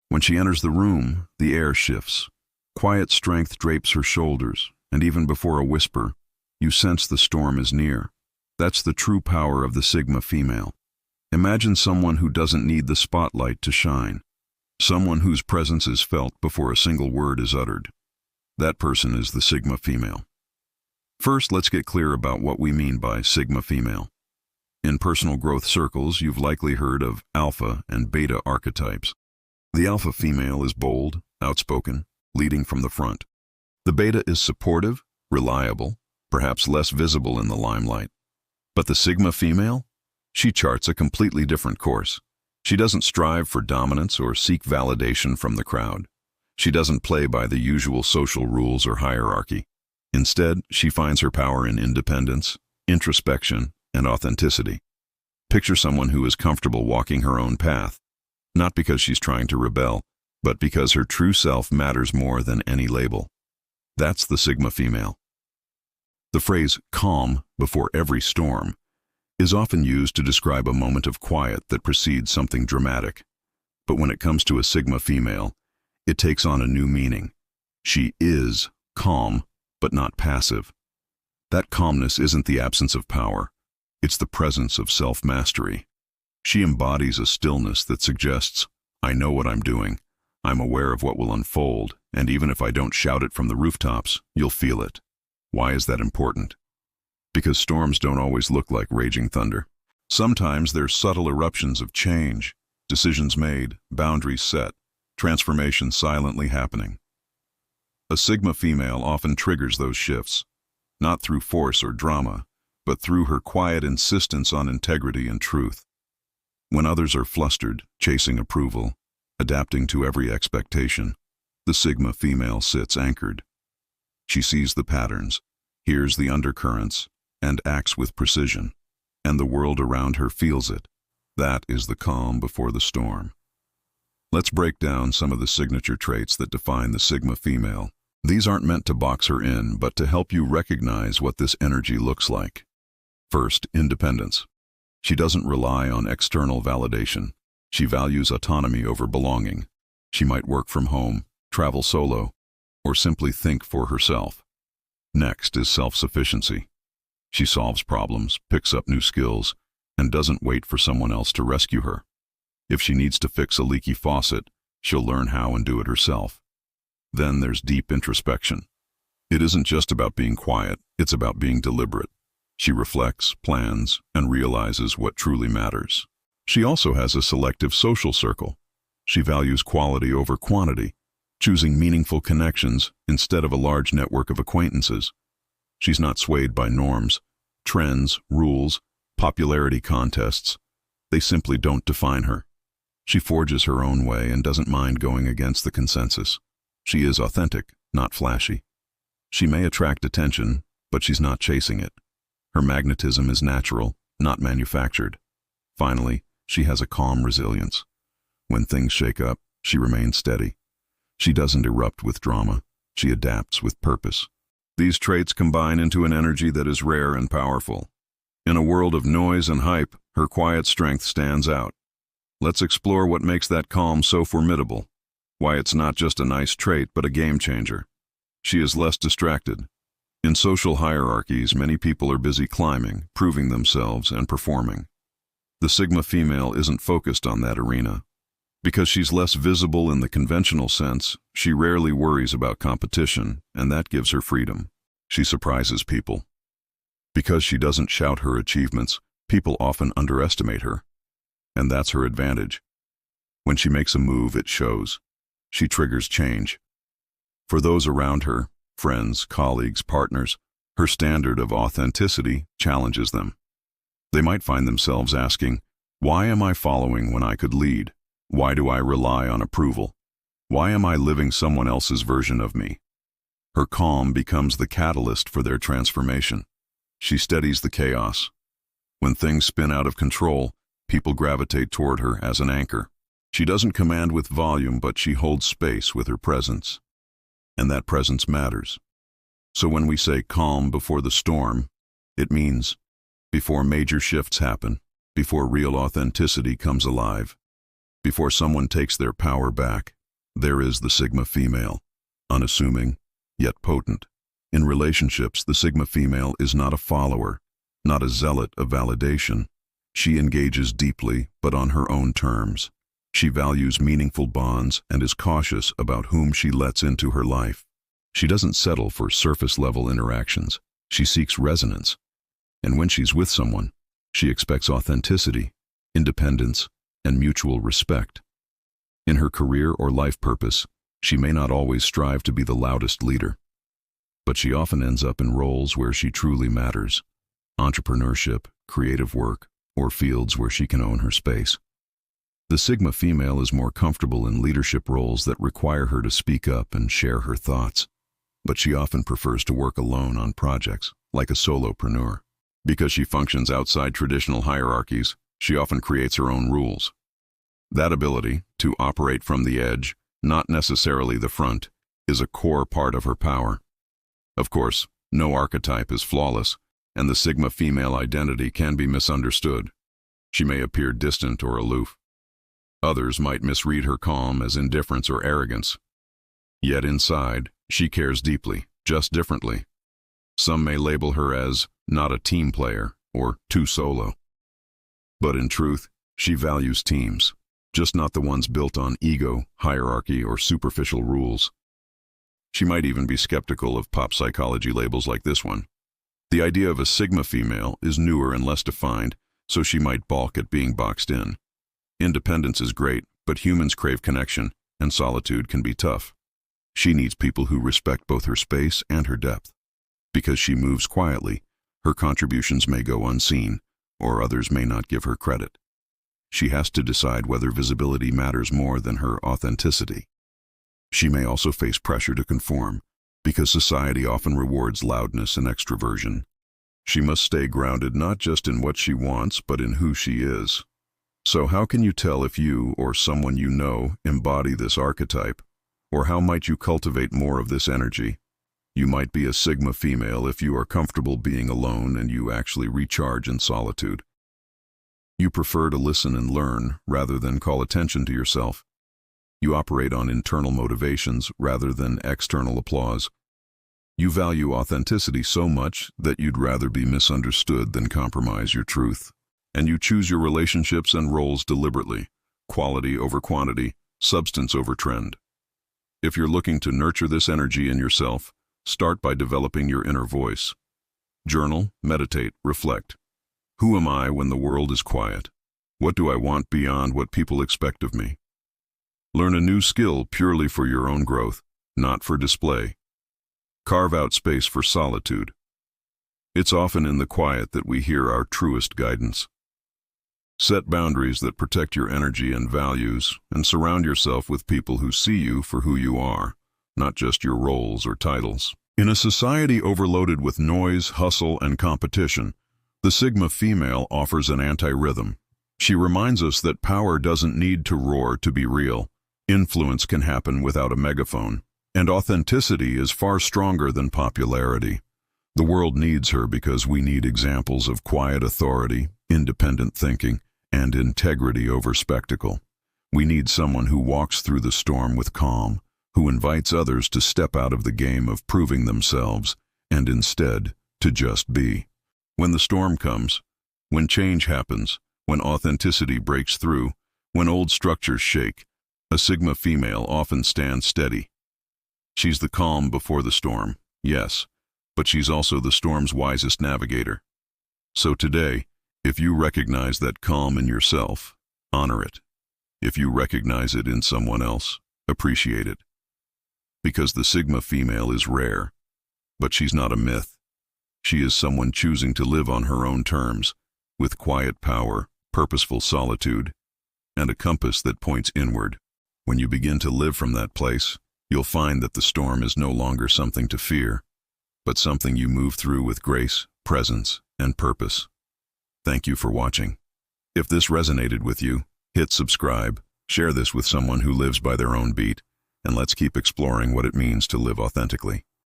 When she enters the room, the air shifts. Quiet strength drapes her shoulders, and even before a whisper, you sense the storm is near. That's the true power of the Sigma female. Imagine someone who doesn't need the spotlight to shine. Someone whose presence is felt before a single word is uttered. That person is the Sigma female. First, let's get clear about what we mean by Sigma female. In personal growth circles, you've likely heard of alpha and beta archetypes. The alpha female is bold, outspoken, leading from the front. The beta is supportive, reliable, perhaps less visible in the limelight. But the Sigma female? She charts a completely different course. She doesn't strive for dominance or seek validation from the crowd. She doesn't play by the usual social rules or hierarchy. Instead, she finds her power in independence, introspection, and authenticity. Picture someone who is comfortable walking her own path, not because she's trying to rebel, but because her true self matters more than any label. That's the Sigma female. The phrase calm before every storm is often used to describe a moment of quiet that precedes something dramatic. But when it comes to a Sigma female, it takes on a new meaning. She is calm, but not passive. That calmness isn't the absence of power. It's the presence of self-mastery. She embodies a stillness that suggests, I know what I'm doing, I'm aware of what will unfold, and even if I don't shout it from the rooftops, you'll feel it. Why is that important? Because storms don't always look like raging thunder. Sometimes they're subtle eruptions of change, decisions made, boundaries set, transformation silently happening. A Sigma female often triggers those shifts, not through force or drama, but through her quiet insistence on integrity and truth. When others are flustered, chasing approval, adapting to every expectation, the Sigma female sits anchored. She sees the patterns, hears the undercurrents, and acts with precision, and the world around her feels it. That is the calm before the storm. Let's break down some of the signature traits that define the Sigma female. These aren't meant to box her in, but to help you recognize what this energy looks like. First, independence. She doesn't rely on external validation. She values autonomy over belonging. She might work from home, travel solo, or simply think for herself. Next is self-sufficiency. She solves problems, picks up new skills, and doesn't wait for someone else to rescue her. If she needs to fix a leaky faucet, she'll learn how and do it herself. Then there's deep introspection. It isn't just about being quiet, it's about being deliberate. She reflects, plans, and realizes what truly matters. She also has a selective social circle. She values quality over quantity, choosing meaningful connections instead of a large network of acquaintances. She's not swayed by norms, trends, rules, popularity contests. They simply don't define her. She forges her own way and doesn't mind going against the consensus. She is authentic, not flashy. She may attract attention, but she's not chasing it. Her magnetism is natural, not manufactured. Finally, she has a calm resilience. When things shake up, she remains steady. She doesn't erupt with drama. She adapts with purpose. These traits combine into an energy that is rare and powerful. In a world of noise and hype, her quiet strength stands out. Let's explore what makes that calm so formidable. Why it's not just a nice trait, but a game changer. She is less distracted. In social hierarchies, many people are busy climbing, proving themselves, and performing. The Sigma female isn't focused on that arena. Because she's less visible in the conventional sense, she rarely worries about competition, and that gives her freedom. She surprises people. Because she doesn't shout her achievements, people often underestimate her. And that's her advantage. When she makes a move, it shows. She triggers change. For those around her, friends, colleagues, partners, her standard of authenticity challenges them. They might find themselves asking, why am I following when I could lead? Why do I rely on approval? Why am I living someone else's version of me? Her calm becomes the catalyst for their transformation. She steadies the chaos. When things spin out of control, people gravitate toward her as an anchor. She doesn't command with volume, but she holds space with her presence. And that presence matters. So when we say calm before the storm, it means before major shifts happen, before real authenticity comes alive, before someone takes their power back, There is the Sigma female, unassuming, yet potent. In relationships, the Sigma female is not a follower, not a zealot of validation. She engages deeply, but on her own terms. She values meaningful bonds and is cautious about whom she lets into her life. She doesn't settle for surface-level interactions. She seeks resonance. And when she's with someone, she expects authenticity, independence, and mutual respect. In her career or life purpose, she may not always strive to be the loudest leader, but she often ends up in roles where she truly matters: entrepreneurship, creative work, or fields where she can own her space. The Sigma female is more comfortable in leadership roles that require her to speak up and share her thoughts, but she often prefers to work alone on projects, like a solopreneur. Because she functions outside traditional hierarchies, she often creates her own rules. That ability, to operate from the edge, not necessarily the front, is a core part of her power. Of course, no archetype is flawless, and the Sigma female identity can be misunderstood. She may appear distant or aloof. Others might misread her calm as indifference or arrogance. Yet inside, she cares deeply, just differently. Some may label her as not a team player or too solo. But in truth, she values teams, just not the ones built on ego, hierarchy, or superficial rules. She might even be skeptical of pop psychology labels like this one. The idea of a Sigma female is newer and less defined, so she might balk at being boxed in. Independence is great, but humans crave connection, and solitude can be tough. She needs people who respect both her space and her depth. Because she moves quietly, her contributions may go unseen, or others may not give her credit. She has to decide whether visibility matters more than her authenticity. She may also face pressure to conform, because society often rewards loudness and extroversion. She must stay grounded not just in what she wants, but in who she is. So how can you tell if you or someone you know embody this archetype? Or how might you cultivate more of this energy? You might be a Sigma female if you are comfortable being alone and you actually recharge in solitude. You prefer to listen and learn rather than call attention to yourself. You operate on internal motivations rather than external applause. You value authenticity so much that you'd rather be misunderstood than compromise your truth. And you choose your relationships and roles deliberately, quality over quantity, substance over trend. If you're looking to nurture this energy in yourself, start by developing your inner voice. Journal, meditate, reflect. Who am I when the world is quiet? What do I want beyond what people expect of me? Learn a new skill purely for your own growth, not for display. Carve out space for solitude. It's often in the quiet that we hear our truest guidance. Set boundaries that protect your energy and values, and surround yourself with people who see you for who you are, not just your roles or titles. In a society overloaded with noise, hustle, and competition, the Sigma female offers an anti-rhythm. She reminds us that power doesn't need to roar to be real. Influence can happen without a megaphone, and authenticity is far stronger than popularity. The world needs her because we need examples of quiet authority, independent thinking, and integrity over spectacle. We need someone who walks through the storm with calm, who invites others to step out of the game of proving themselves, and instead to just be. When the storm comes, when change happens, when authenticity breaks through, when old structures shake, a Sigma female often stands steady. She's the calm before the storm, yes, but she's also the storm's wisest navigator. So today, if you recognize that calm in yourself, honor it. If you recognize it in someone else, appreciate it. Because the Sigma female is rare, but she's not a myth. She is someone choosing to live on her own terms, with quiet power, purposeful solitude, and a compass that points inward. When you begin to live from that place, you'll find that the storm is no longer something to fear, but something you move through with grace, presence, and purpose. Thank you for watching. If this resonated with you, hit subscribe, share this with someone who lives by their own beat, and let's keep exploring what it means to live authentically.